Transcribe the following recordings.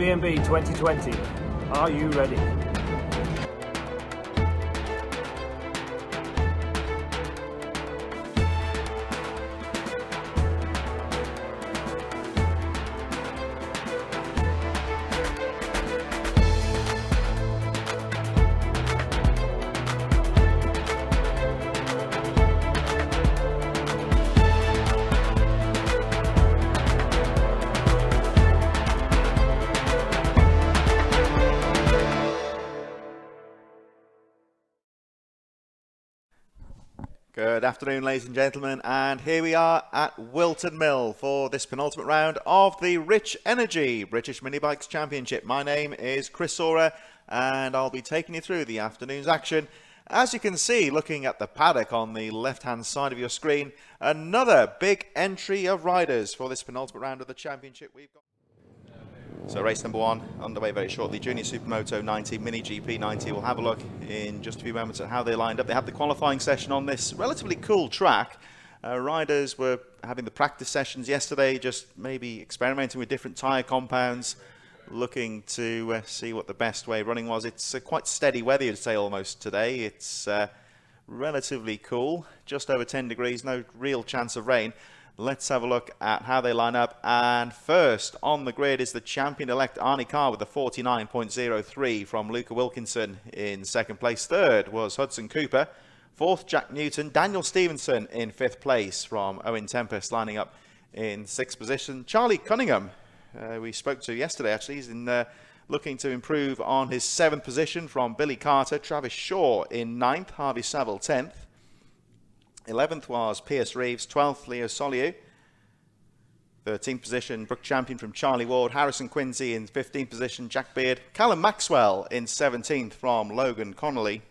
B&B 2020. Are you ready? Good afternoon, ladies and gentlemen, and here we are at Whilton Mill for this penultimate round of the Rich Energy British Mini Bikes Championship. My name is Chris Sora, and I'll be taking you through the afternoon's action. As you can see, looking at the paddock on the left-hand side of your screen, another big entry of riders for this penultimate round of the championship. We've got So race number one underway very shortly. Junior Supermoto 90, Mini GP 90. We'll have a look in just a few moments at how they lined up. They had the qualifying session on this relatively cool track. Riders were having the practice sessions yesterday, just maybe experimenting with different tyre compounds, looking to see what the best way of running was. It's quite steady weather, you'd say, almost today. It's relatively cool, just over 10 degrees, no real chance of rain. Let's have a look at how they line up. And first on the grid is the champion-elect Arnie Carr with a 49.03 from Luca Wilkinson in second place. Third was Hudson Cooper. Fourth, Jack Newton. Daniel Stevenson in fifth place from Owen Tempest, lining up in sixth position. Charlie Cunningham, we spoke to yesterday actually. He's looking to improve on his seventh position from Billy Carter. Travis Shaw in ninth. Harvey Saville 10th. 11th was Pierce Reeves, 12th Leo Soliu, 13th position Brook Champion from Charlie Ward, Harrison Quincy in 15th position, Jack Beard, Callum Maxwell in 17th from Logan Connolly,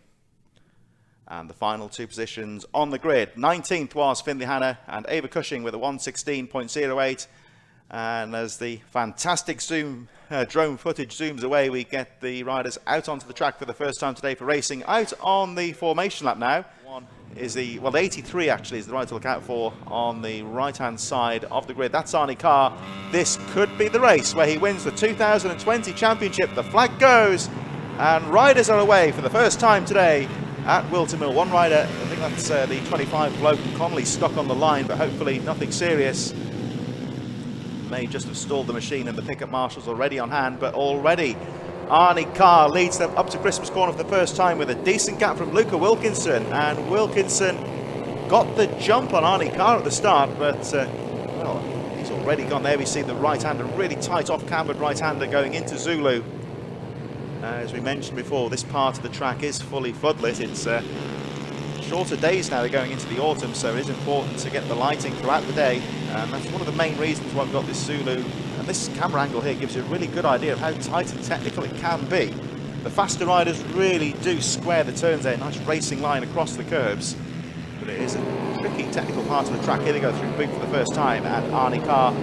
and the final two positions on the grid. 19th was Finley Hanna and Ava Cushing with a 116.08, and as the fantastic drone footage zooms away, we get the riders out onto the track for the first time today for racing, out on the formation lap now. Is the 83 actually is the rider to look out for on the right hand side of the grid. That's Arnie Carr. This could be the race where he wins the 2020 championship. The flag goes and riders are away for the first time today at Whilton Mill. One rider, I think that's the 25 Logan Connolly, stuck on the line, but hopefully nothing serious. May just have stalled the machine and the pickup marshals already on hand, but already Arnie Carr leads them up to Christmas Corner for the first time with a decent gap from Luca Wilkinson, and Wilkinson got the jump on Arnie Carr at the start, but well, he's already gone there. We see the right-hander, really tight off-cambered right-hander going into Zulu. As we mentioned before, this part of the track is fully floodlit. It's shorter days now, they're going into the autumn, so it is important to get the lighting throughout the day, and that's one of the main reasons why we've got this Zulu. And this camera angle here gives you a really good idea of how tight and technical it can be. The faster riders really do square the turns there, nice racing line across the curbs, but it is a tricky technical part of the track. Here they go through Boot for the first time, and Arnie Carr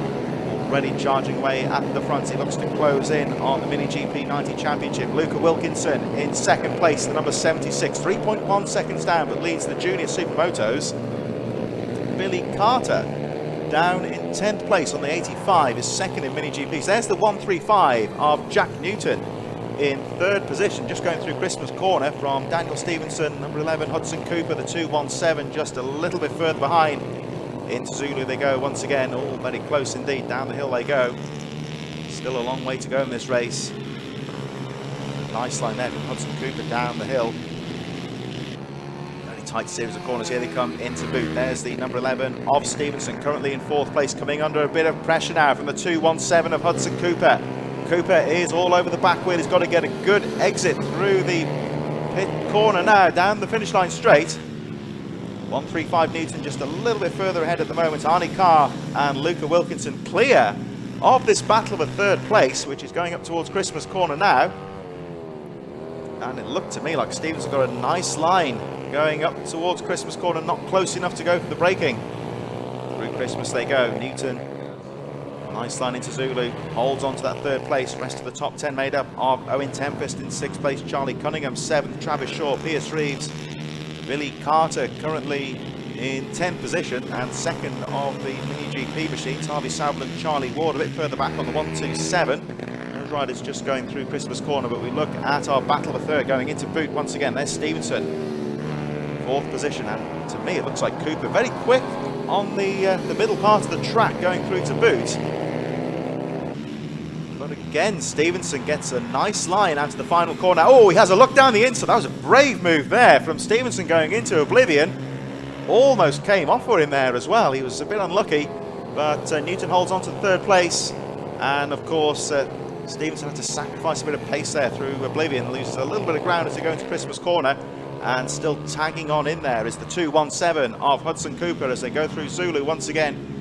already charging away at the front. He looks to close in on the Mini GP 90 Championship. Luca Wilkinson in second place, the number 76, 3.1 seconds down, but leads the Junior Supermotos. Billy Carter down in 10th place on the 85, is second in Mini GPs. There's the 135 of Jack Newton in third position, just going through Christmas Corner from Daniel Stevenson, number 11, Hudson Cooper, the 217, just a little bit further behind. Into Zulu they go once again, all very close indeed. Down the hill they go. Still a long way to go in this race. Nice line there from Hudson Cooper down the hill. Very tight series of corners. Here they come into Boot. There's the number 11 of Stevenson, currently in fourth place, coming under a bit of pressure now from the 217 of Hudson Cooper. Cooper is all over the back wheel. He's got to get a good exit through the pit corner now, down the finish line straight. 135 Newton just a little bit further ahead at the moment. Arnie Carr and Luca Wilkinson clear of this battle for third place, which is going up towards Christmas Corner now. And it looked to me like Stevenson got a nice line going up towards Christmas Corner, not close enough to go for the braking. Through Christmas they go. Newton, nice line into Zulu, holds on to that third place. Rest of the top 10 made up of Owen Tempest in sixth place, Charlie Cunningham 7th, Travis Shaw, Pierce Reeves, Billy Carter currently in 10th position, and second of the Mini GP machines, Harvey Saville and Charlie Ward a bit further back on the 127. those riders just going through Christmas corner, but we look at our battle for third going into boot once again. There's Stevenson, fourth position, and to me it looks like Cooper very quick on the middle part of the track going through to boot. But again, Stevenson gets a nice line out to the final corner. Oh, he has a look down the inside. That was a brave move there from Stevenson going into oblivion. Almost came off for him there as well. He was a bit unlucky, but Newton holds on to third place. And of course, Stevenson had to sacrifice a bit of pace there through oblivion, loses a little bit of ground as they go into Christmas corner. And still tagging on in there is the 217 of Hudson Cooper as they go through Zulu once again.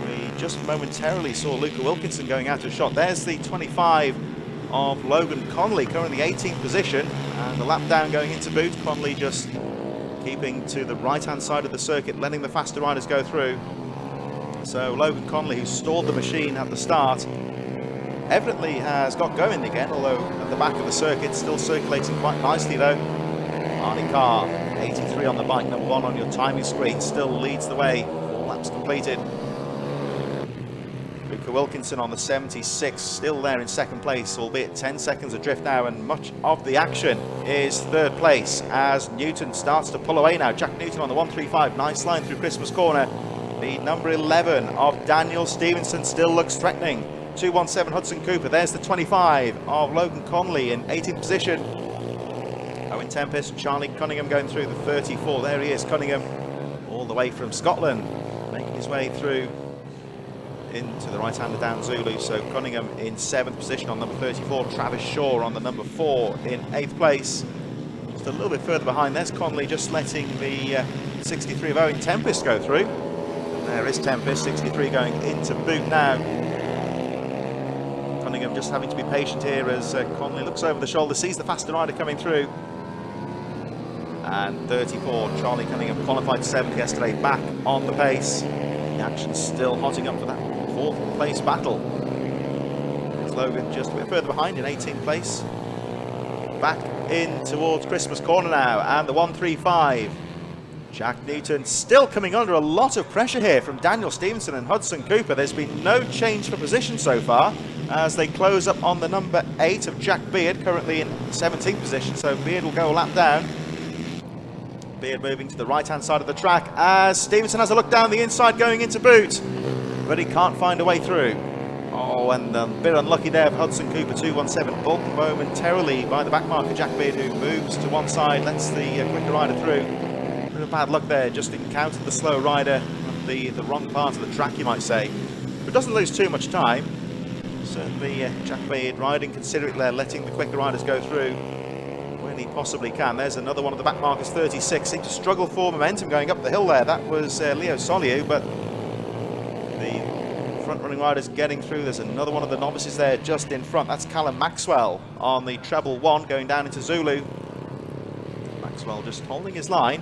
We just momentarily saw Luca Wilkinson going out of shot. There's the 25 of Logan Conley, currently 18th position. And the lap down going into boot. Conley just keeping to the right-hand side of the circuit, letting the faster riders go through. So Logan Conley, who stalled the machine at the start, evidently has got going again, although at the back of the circuit, still circulating quite nicely though. Arnie Carr, 83 on the bike, number 1 on your timing screen, still leads the way, 4 laps completed. Luca Wilkinson on the 76, still there in second place, albeit 10 seconds adrift now, and much of the action is third place as Newton starts to pull away now. Jack Newton on the 135, nice line through Christmas corner. The number 11 of Daniel Stevenson still looks threatening. 217 Hudson Cooper, there's the 25 of Logan Conley in 18th position. Owen Tempest, Charlie Cunningham going through the 34, there he is, Cunningham, all the way from Scotland, making his way through into the right-hander down Zulu. So Cunningham in 7th position on number 34, Travis Shaw on the number 4 in 8th place. Just a little bit further behind, there's Conley just letting the 63 of Owen Tempest go through. And there is Tempest, 63 going into boot now. Cunningham just having to be patient here as Conley looks over the shoulder, sees the faster rider coming through. And 34, Charlie Cunningham, qualified 7th yesterday, back on the pace. The action's still hotting up for that 4th place battle. There's Logan just a bit further behind in 18th place. Back in towards Christmas corner now, and the 135. Jack Newton still coming under a lot of pressure here from Daniel Stevenson and Hudson Cooper. There's been no change for position so far as they close up on the number 8 of Jack Beard, currently in 17th position. So Beard will go a lap down. Beard moving to the right-hand side of the track as Stevenson has a look down the inside going into boot, but he can't find a way through. Oh, and a bit unlucky there for Hudson Cooper, 217, balked momentarily by the back marker Jack Beard, who moves to one side, lets the quicker rider through. A bit of bad luck there, just encountered the slow rider on the wrong part of the track, you might say, but doesn't lose too much time. Certainly Jack Beard riding considerately there, letting the quicker riders go through when he possibly can. There's another one of the back markers, 36, seemed to struggle for momentum going up the hill there. That was Leo Soliu, but the front running riders getting through. There's another one of the novices there just in front. That's Callum Maxwell on the treble 1 going down into Zulu. Maxwell just holding his line.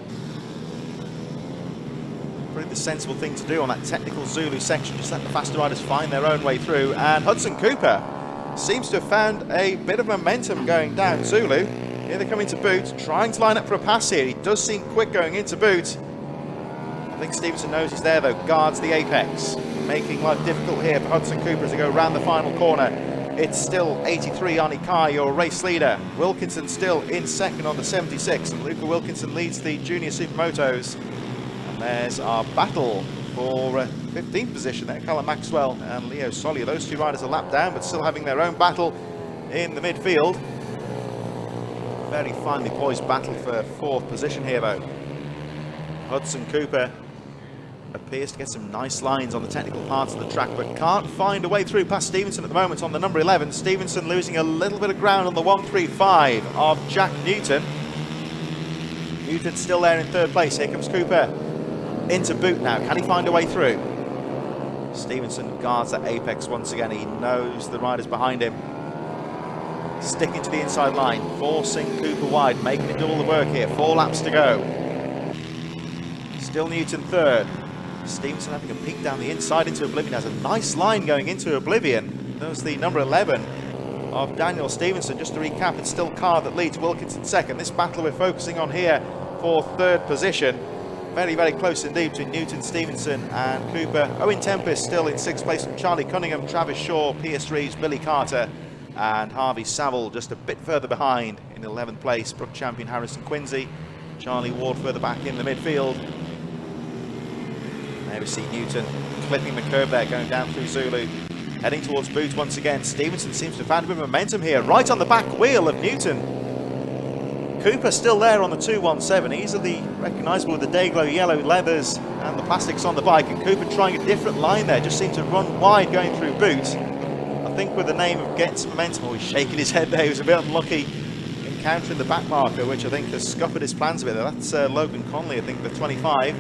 Probably the sensible thing to do on that technical Zulu section, just let the faster riders find their own way through. And Hudson Cooper seems to have found a bit of momentum going down Zulu. Here they come into boot, trying to line up for a pass here. He does seem quick going into boot. I think Stevenson knows he's there though, guards the apex, making life difficult here for Hudson Cooper as they go around the final corner. It's still 83, Arnie Carr, your race leader. Wilkinson still in second on the 76, and Luca Wilkinson leads the Junior Supermotos. And there's our battle for 15th position there, Callum Maxwell and Leo Soliu. Those two riders are lapped down, but still having their own battle in the midfield. Very finely poised battle for 4th position here though. Hudson Cooper appears to get some nice lines on the technical parts of the track, but can't find a way through past Stevenson at the moment on the number 11. Stevenson losing a little bit of ground on the 135 of Jack Newton. Newton's still there in 3rd place. Here comes Cooper into boot now. Can he find a way through? Stevenson guards that apex once again. He knows the riders behind him. Sticking to the inside line, forcing Cooper wide, making him do all the work here. 4 laps to go. Still Newton 3rd. Stevenson having a peek down the inside into oblivion. Has a nice line going into oblivion. There's the number 11 of Daniel Stevenson. Just to recap, it's still Carr that leads, Wilkinson 2nd. This battle we're focusing on here for 3rd position. Very, very close indeed between Newton, Stevenson and Cooper. Owen Tempest still in 6th place from Charlie Cunningham, Travis Shaw, Pierce Reeves, Billy Carter. and Harvey Saville just a bit further behind in 11th place. Brook champion Harrison Quincy, Charlie Ward further back in the midfield. There we see Newton clipping the curve there, going down through Zulu, heading towards Boot once again. Stevenson seems to have found a bit of momentum here, right on the back wheel of Newton. Cooper still there on the 217, easily recognisable with the Dayglow yellow leathers and the plastics on the bike, and Cooper trying a different line there, just seemed to run wide going through Boot. I think with the name of getting some momentum, he's shaking his head there, he was a bit unlucky encountering the back marker, which I think has scuppered his plans a bit. That's Logan Conley, I think, the 25.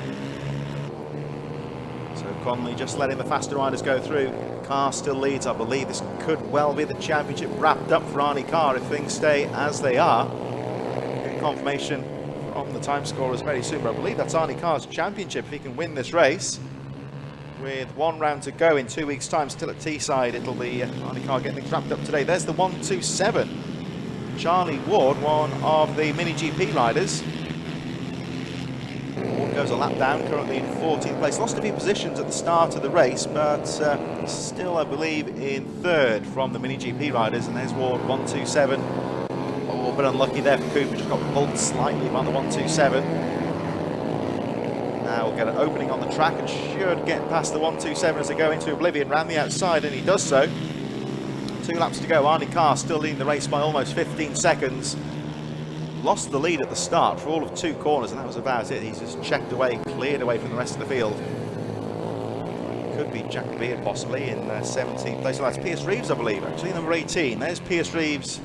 So Conley just letting the faster riders go through. Carr still leads. I believe this could well be the championship wrapped up for Arnie Carr if things stay as they are. Good confirmation from the time scorers very soon, but I believe that's Arnie Carr's championship if he can win this race. With 1 round to go in 2 weeks' time, still at Teesside, it'll be Arnie Carr getting things wrapped up today. There's the 127. Charlie Ward, one of the Mini GP riders. Ward goes a lap down, currently in 14th place. Lost a few positions at the start of the race, but still, I believe, in 3rd from the Mini GP riders. And there's Ward, 127. Oh, a bit unlucky there for Cooper, just got pulled slightly by the 127. Now we'll get an opening on the track and should get past the 127 as they go into oblivion round the outside, and he does so. 2 laps to go. Arnie Carr still leading the race by almost 15 seconds. Lost the lead at the start for all of 2 corners, and that was about it. He's just checked away, cleared away from the rest of the field. Could be Jack Beard possibly in 17th place. Well, that's Pierce Reeves, I believe, actually, number 18. There's Pierce Reeves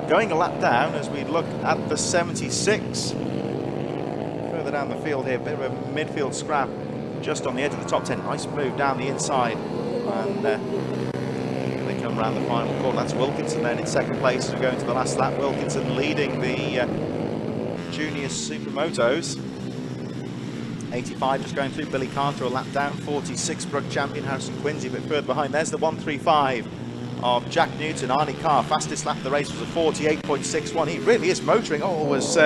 going a lap down as we look at the 76. Further down the field here, a bit of a midfield scrap just on the edge of the top 10. Nice move down the inside, and they come around the final corner. That's Wilkinson then in 2nd place as we go into the last lap. Wilkinson leading the junior supermotos. 85 just going through. Billy Carter a lap down. 46 Brook champion Harrison Quincy a bit further behind. There's the 135 of Jack Newton. Arnie Carr, fastest lap of the race was a 48.61. He really is motoring. Oh, was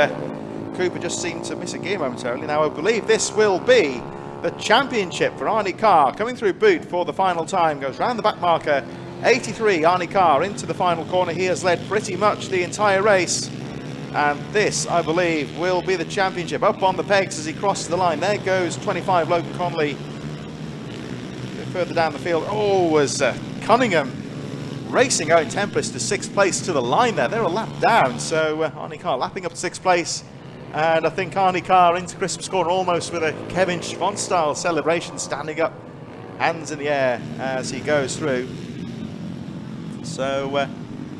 Cooper just seemed to miss a gear momentarily. Now I believe this will be the championship for Arnie Carr, coming through Boot for the final time. Goes round the back marker. 83, Arnie Carr into the final corner. He has led pretty much the entire race, and this, I believe, will be the championship. Up on the pegs as he crosses the line. There goes 25, Logan Conley. A bit further down the field. Oh, was Cunningham racing Owen Tempest to 6th place to the line there. They're a lap down, so Arnie Carr lapping up to 6th place. And I think Arnie Carr into Christmas corner almost with a Kevin Schwant style celebration, standing up, hands in the air as he goes through. So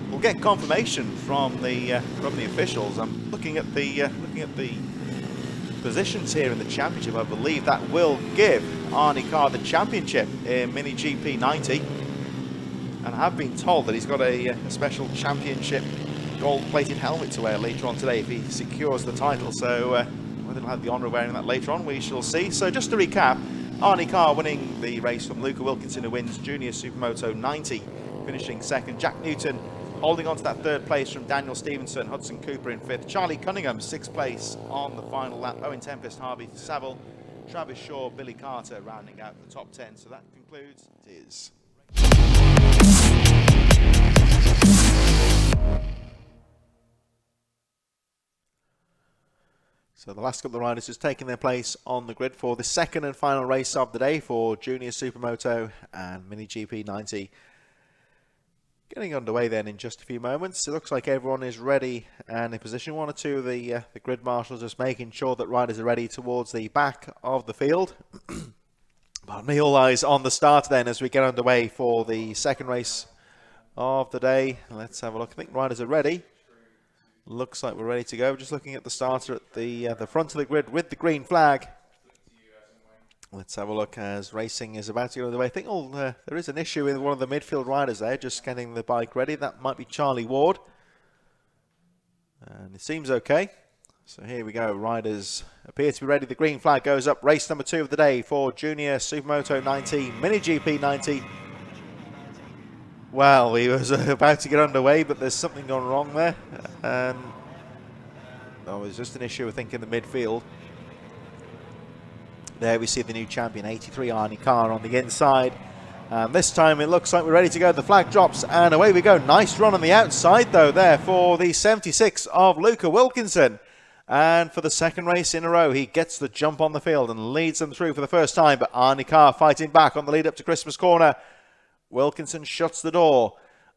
we'll get confirmation from the officials. I'm looking at the positions here in the championship. I believe that will give Arnie Carr the championship in Mini GP 90. And I have been told that he's got a special championship gold-plated helmet to wear later on today if he secures the title. So whether he'll have the honour of wearing that later on, we shall see. So just to recap, Arnie Carr winning the race from Luca Wilkinson, who wins Junior Supermoto 90, finishing 2nd. Jack Newton holding on to that 3rd place from Daniel Stevenson. Hudson Cooper in 5th. Charlie Cunningham 6th place on the final lap. Owen Tempest, Harvey Saville, Travis Shaw, Billy Carter rounding out the top 10. So that concludes it is. So the last couple of riders just taking their place on the grid for the 2nd and final race of the day for Junior Supermoto and Mini GP 90. Getting underway then in just a few moments. It looks like everyone is ready and in position. 1 or 2 of the grid marshals just making sure that riders are ready towards the back of the field. Pardon me, all eyes on the start then as we get underway for the 2nd race of the day. Let's have a look. I think riders are ready. Looks like we're ready to go. Just looking at the starter at the front of the grid with the green flag. Let's have a look as racing is about to go underway. I think there is an issue with one of the midfield riders there, just getting the bike ready. That might be Charlie Ward. And it seems okay. So here we go. Riders appear to be ready. The green flag goes up. Race number 2 of the day for Junior Supermoto 90, Mini GP 90. Well, he was about to get underway, but there's something gone wrong there. And oh, it's just an issue, I think, in the midfield. There we see the new champion, 83, Arnie Carr on the inside. And this time it looks like we're ready to go. The flag drops and away we go. Nice run on the outside though there for the 76 of Luca Wilkinson. And for the second race in a row, he gets the jump on the field and leads them through for the first time. But Arnie Carr fighting back on the lead up to Christmas Corner. Wilkinson shuts the door.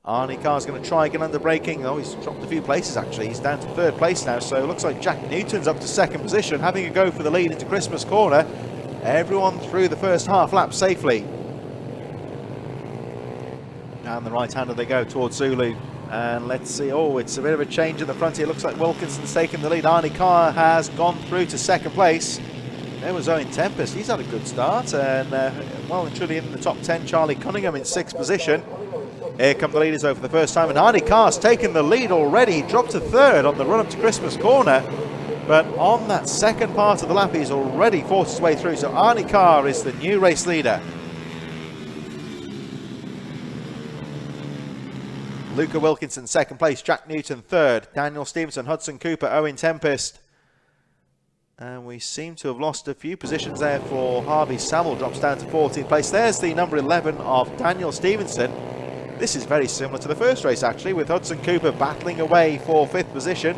Arnie Carr's going to try again under braking. Oh, he's dropped a few places actually. He's down to third place now. So it looks like Jack Newton's up to second position, having a go for the lead into Christmas Corner. Everyone through the first half lap safely. Down the right-hander they go towards Zulu. And let's see, oh, it's a bit of a change in the front here. Looks like Wilkinson's taken the lead. Arnie Carr has gone through to second place. There was Owen Tempest. He's had a good start. And well and truly in the top 10, Charlie Cunningham in sixth position. Here come the leaders over for the first time. And Arnie Carr's taken the lead already. He dropped to third on the run up to Christmas Corner. But on that second part of the lap, he's already forced his way through. So Arnie Carr is the new race leader. Luca Wilkinson second place, Jack Newton third, Daniel Stevenson, Hudson Cooper, Owen Tempest. And we seem to have lost a few positions there for Harvey Samuel, drops down to 14th place. There's the number 11 of Daniel Stevenson. This is very similar to the first race actually, with Hudson Cooper battling away for 5th position.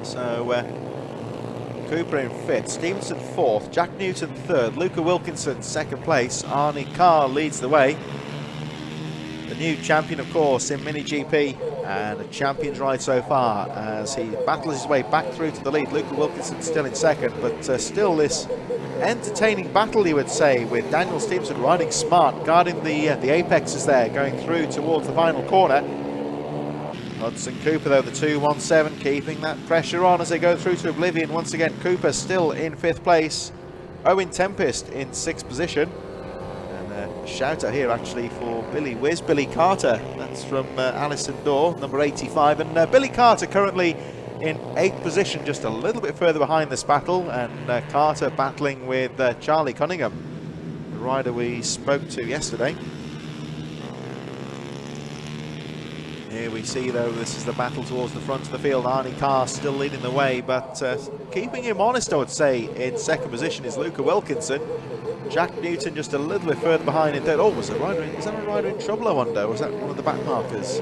So Cooper in 5th, Stevenson 4th, Jack Newton 3rd, Luca Wilkinson 2nd place, Arnie Carr leads the way. The new champion, of course, in Mini GP, and a champion's ride so far as he battles his way back through to the lead. Luca Wilkinson still in second, but still this entertaining battle, you would say, with Daniel Stevenson riding smart, guarding the apexes there, going through towards the final corner. Hudson Cooper, though, the 217, keeping that pressure on as they go through to oblivion. Once again, Cooper still in 5th place. Owen Tempest in 6th position. Shout out here actually for Billy Carter. That's from Alison Dorr, number 85. And Billy Carter currently in 8th position, just a little bit further behind this battle. And Carter battling with Charlie Cunningham, the rider we spoke to yesterday. Here we see, though, this is the battle towards the front of the field. Arnie Carr still leading the way, but keeping him honest, I would say, in 2nd position is Luca Wilkinson. Jack Newton just a little bit further behind in third. Oh, was a rider is that a rider in trouble, I wonder? Was that one of the back markers?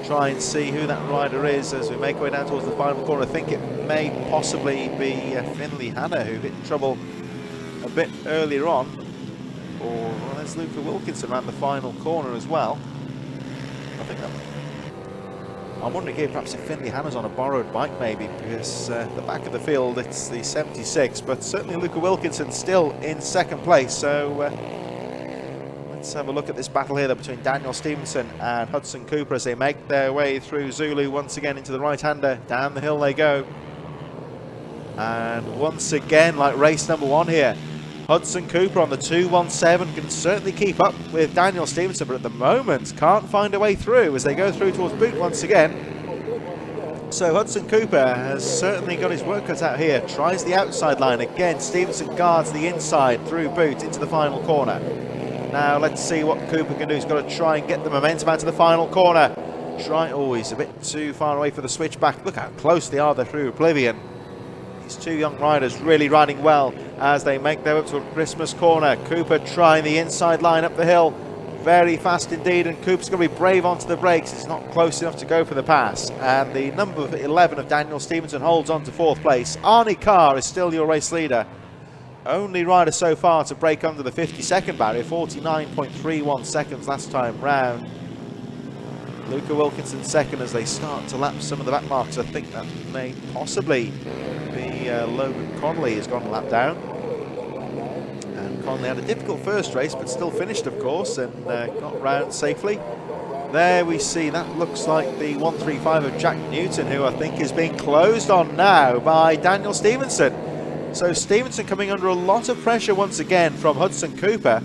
Try and see who that rider is as we make our way down towards the final corner. I think it may possibly be Finley Hanna, who hit trouble a bit earlier on. Or well, there's Luca Wilkinson around the final corner as well. I think that, I'm wondering here perhaps if Finley Hanna's on a borrowed bike maybe, because the back of the field it's the 76, but certainly Luca Wilkinson still in 2nd place. So let's have a look at this battle here though, between Daniel Stevenson and Hudson Cooper as they make their way through Zulu once again into the right-hander. Down the hill they go. And once again, like race number 1 here, Hudson Cooper on the 217 can certainly keep up with Daniel Stevenson, but at the moment can't find a way through as they go through towards Boot once again. So Hudson Cooper has certainly got his work cut out here. Tries the outside line again. Stevenson guards the inside through Boot into the final corner. Now let's see what Cooper can do. He's got to try and get the momentum out to the final corner. Oh, he's a bit too far away for the switchback. Look how close they are there through oblivion. These two young riders really riding well as they make their way up to Christmas Corner. Cooper trying the inside line up the hill. Very fast indeed, and Cooper's going to be brave onto the brakes. It's not close enough to go for the pass. And the number 11 of Daniel Stevenson holds on to 4th place. Arnie Carr is still your race leader. Only rider so far to break under the 50-second barrier, 49.31 seconds last time round. Luca Wilkinson 2nd as they start to lap some of the back marks. I think that may possibly be Logan Connolly has gone a lap down. And Connolly had a difficult first race, but still finished, of course, and got round safely. There we see, that looks like the 135 of Jack Newton, who I think is being closed on now by Daniel Stevenson. So Stevenson coming under a lot of pressure once again from Hudson Cooper.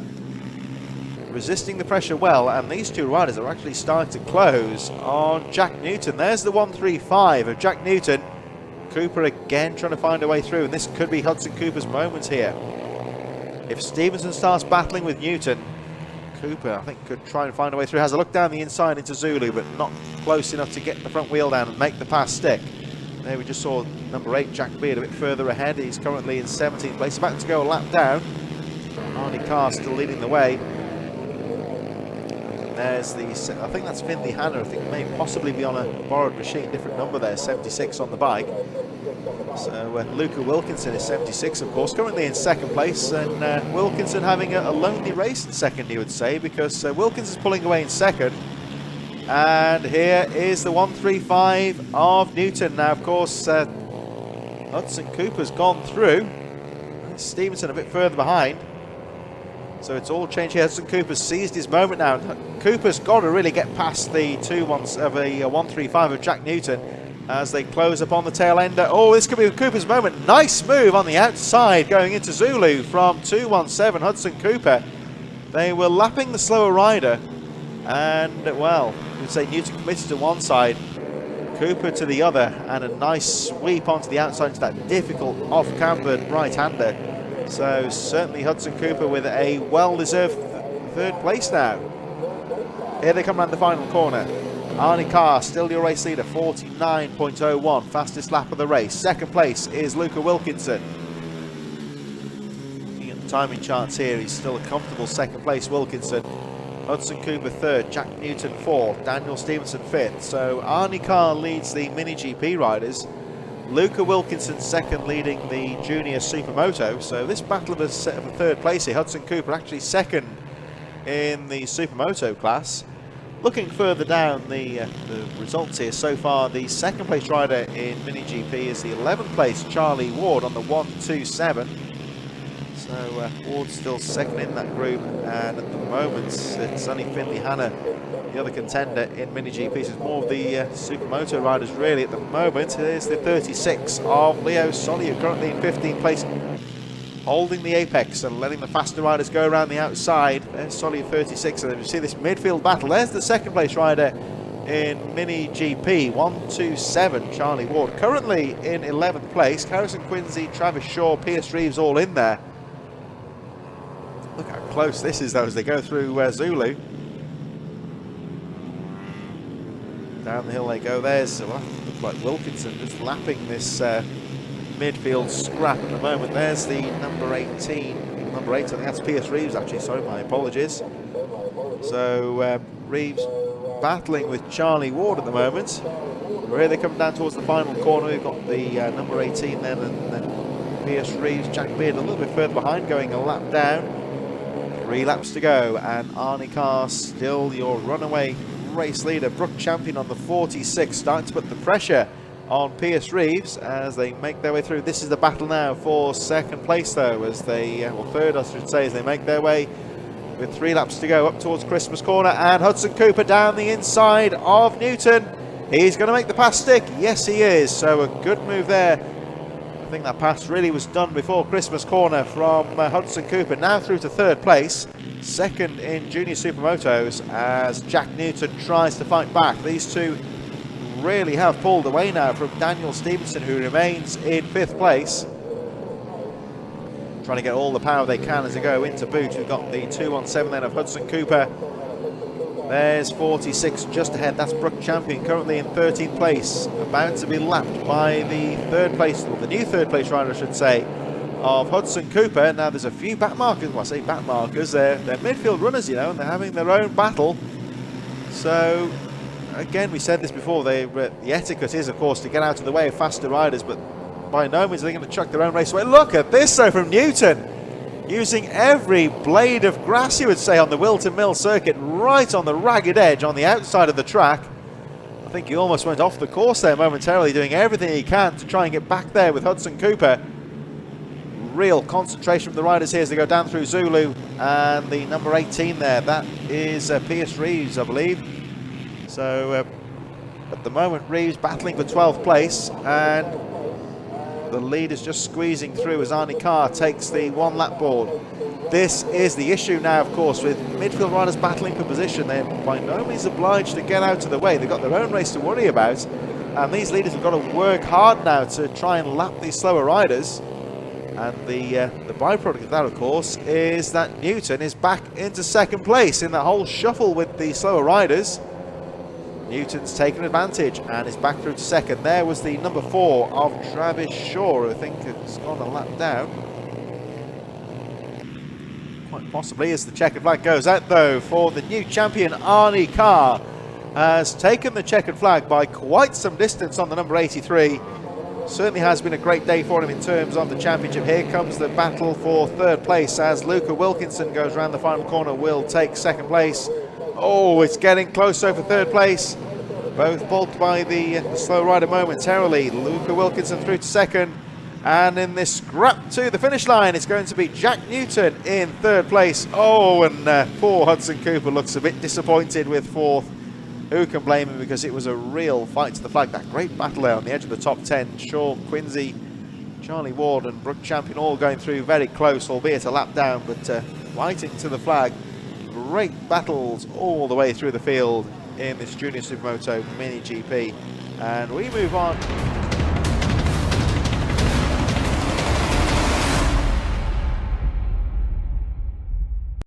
Resisting the pressure well, and these two riders are actually starting to close on Jack Newton. There's the 135 of Jack Newton. Cooper again trying to find a way through, and this could be Hudson Cooper's moment here. If Stevenson starts battling with Newton, Cooper, I think, could try and find a way through. Has a look down the inside into Zulu, but not close enough to get the front wheel down and make the pass stick. There we just saw number 8, Jack Beard, a bit further ahead. He's currently in 17th place, about to go a lap down. Arnie Carr still leading the way. There's the, I think that's Finley Hanna. I think it may possibly be on a borrowed machine, different number there, 76 on the bike. So Luca Wilkinson is 76, of course, currently in second place, and Wilkinson having a lonely race in second, you would say, because Wilkinson's pulling away in second. And here is the 135 of Newton. Now, of course, Hudson Cooper's gone through. Stevenson a bit further behind. So it's all changed here. Hudson Cooper's seized his moment now. Cooper's got to really get past the 135 of Jack Newton as they close upon the tail ender. Oh, this could be Cooper's moment. Nice move on the outside going into Zulu from 217 Hudson Cooper. They were lapping the slower rider, and well, you'd say Newton committed to one side, Cooper to the other, and a nice sweep onto the outside into that difficult off-cambered right-hander. So certainly Hudson Cooper with a well-deserved third place now. Here they come around the final corner. Arnie Carr, still your race leader, 49.01, fastest lap of the race. Second place is Luca Wilkinson. Looking at the timing charts here, he's still a comfortable second place, Wilkinson. Hudson Cooper third, Jack Newton fourth, Daniel Stevenson fifth. So Arnie Carr leads the Mini GP riders. Luca Wilkinson second, leading the Junior Supermoto. So this battle of a third place here. Hudson Cooper actually second in the Supermoto class. Looking further down the results here so far, the second place rider in Mini GP is the 11th place Charlie Ward on the 127. So Ward's still second in that group, and at the moment it's only Finley Hanna, the other contender in Mini GP. So it's more of the Supermoto riders really at the moment. Here's the 36 of Leo Soliu, currently in 15th place, holding the apex and letting the faster riders go around the outside. There's Soliu 36, and then you see this midfield battle. There's the second place rider in Mini GP, 127 Charlie Ward, currently in 11th place. Harrison Quincy, Travis Shaw, Pierce Reeves all in there. Look how close this is though as they go through Zulu. Down the hill they go. There's looks like Wilkinson just lapping this midfield scrap at the moment. There's the number 18. Number 8, I think that's Pierce Reeves actually, sorry, my apologies. So Reeves battling with Charlie Ward at the moment. Here they come down towards the final corner. We've got the number 18 then, and then Pierce Reeves, Jack Beard a little bit further behind, going a lap down. 3 laps to go, and Arnie Carr still your runaway race leader. Brook Champion on the 46, starting to put the pressure on Pierce Reeves as they make their way through. This is the battle now for second place though, as they, well third I should say, as they make their way with 3 laps to go up towards Christmas Corner, and Hudson Cooper down the inside of Newton. He's going to make the pass stick. Yes he is, so a good move there. I think that pass really was done before Christmas Corner from Hudson Cooper. Now through to third place, second in Junior Supermotos, as Jack Newton tries to fight back. These two really have pulled away now from Daniel Stevenson, who remains in 5th place. Trying to get all the power they can as they go into boot. We've got the 217 then of Hudson Cooper. There's 46 just ahead. That's Brook Champion, currently in 13th place, about to be lapped by the third place, or the new third place rider I should say, of Hudson Cooper. Now there's a few back markers, well I say back markers, they're midfield runners, you know, and they're having their own battle. So again, we said this before, the etiquette is of course to get out of the way of faster riders, but by no means are they going to chuck their own race away. Look at this though from Newton, using every blade of grass you would say on the Whilton Mill circuit, right on the ragged edge on the outside of the track. I think he almost went off the course there momentarily, doing everything he can to try and get back there with Hudson Cooper. Real concentration from the riders here as they go down through Zulu, and the number 18 there, that is Pierce Reeves I believe. So at the moment Reeves battling for 12th place, and the lead is just squeezing through as Arnie Carr takes the 1 lap board. This is the issue now, of course, with midfield riders battling for position. They're by no means obliged to get out of the way. They've got their own race to worry about, and these leaders have got to work hard now to try and lap these slower riders. And the byproduct of that, of course, is that Newton is back into 2nd place in that whole shuffle with the slower riders. Newton's taken advantage and is back through to 2nd. There was the number 4 of Travis Shaw, I think it's gone a lap down. Quite possibly, as the checkered flag goes out though for the new champion. Arnie Carr has taken the checkered flag by quite some distance on the number 83. Certainly has been a great day for him in terms of the championship. Here comes the battle for third place as Luca Wilkinson goes around the final corner, will take second place. Oh, it's getting close over third place. Both balked by the slow rider momentarily. Luca Wilkinson through to second. And in this scrap to the finish line, it's going to be Jack Newton in third place. Oh, and poor Hudson Cooper looks a bit disappointed with fourth. Who can blame him, because it was a real fight to the flag. That great battle there on the edge of the top 10. Shaw, Quincy, Charlie Ward and Brooke Champion all going through very close, albeit a lap down, but fighting to the flag. Great battles all the way through the field in this Junior Supermoto Mini GP. And we move on